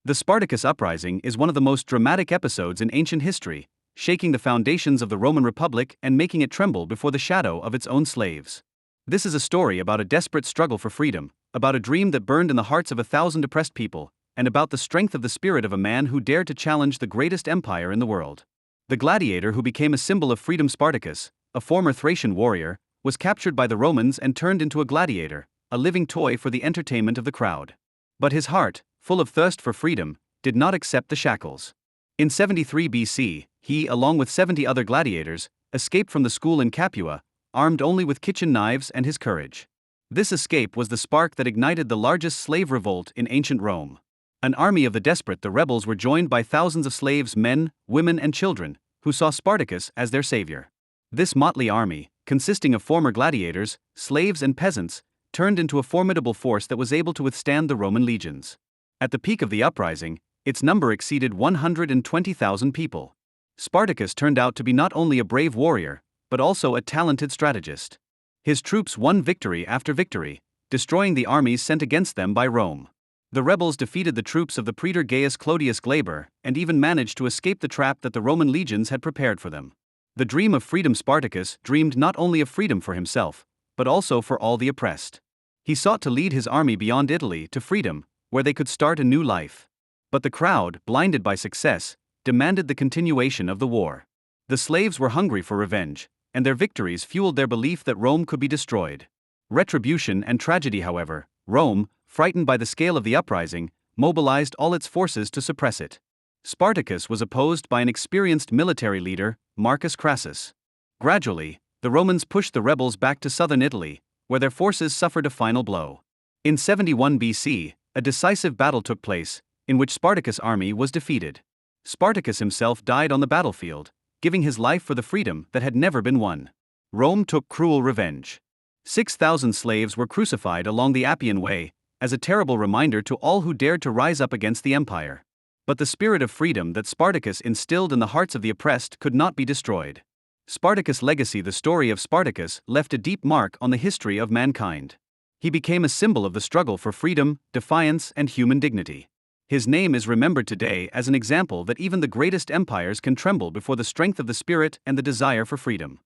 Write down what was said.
The Spartacus uprising is one of the most dramatic episodes in ancient history, shaking the foundations of the Roman Republic and making it tremble before the shadow of its own slaves. This is a story about a desperate struggle for freedom, about a dream that burned in the hearts of 1,000 oppressed people, and about the strength of the spirit of a man who dared to challenge the greatest empire in the world. The gladiator who became a symbol of freedom, Spartacus, a former Thracian warrior, was captured by the Romans and turned into a gladiator, a living toy for the entertainment of the crowd. But his heart, full of thirst for freedom, did not accept the shackles. In 73 BC, he, along with 70 other gladiators, escaped from the school in Capua, armed only with kitchen knives and his courage. This escape was the spark that ignited the largest slave revolt in ancient Rome. An army of the desperate, the rebels were joined by thousands of slaves, men, women, and children, who saw Spartacus as their savior. This motley army, consisting of former gladiators, slaves, and peasants, turned into a formidable force that was able to withstand the Roman legions. At the peak of the uprising, its number exceeded 120,000 people. Spartacus turned out to be not only a brave warrior, but also a talented strategist. His troops won victory after victory, destroying the armies sent against them by Rome. The rebels defeated the troops of the praetor Gaius Clodius Glaber and even managed to escape the trap that the Roman legions had prepared for them. The dream of freedom, Spartacus dreamed not only of freedom for himself, but also for all the oppressed. He sought to lead his army beyond Italy to freedom, where they could start a new life. But the crowd, blinded by success, demanded the continuation of the war. The slaves were hungry for revenge, and their victories fueled their belief that Rome could be destroyed. Retribution and tragedy, however, Rome, frightened by the scale of the uprising, mobilized all its forces to suppress it. Spartacus was opposed by an experienced military leader, Marcus Crassus. Gradually, the Romans pushed the rebels back to southern Italy, where their forces suffered a final blow. In 71 BC, a decisive battle took place, in which Spartacus' army was defeated. Spartacus himself died on the battlefield, giving his life for the freedom that had never been won. Rome took cruel revenge. 6,000 slaves were crucified along the Appian Way, as a terrible reminder to all who dared to rise up against the empire. But the spirit of freedom that Spartacus instilled in the hearts of the oppressed could not be destroyed. Spartacus' legacy, the story of Spartacus, left a deep mark on the history of mankind. He became a symbol of the struggle for freedom, defiance, and human dignity. His name is remembered today as an example that even the greatest empires can tremble before the strength of the spirit and the desire for freedom.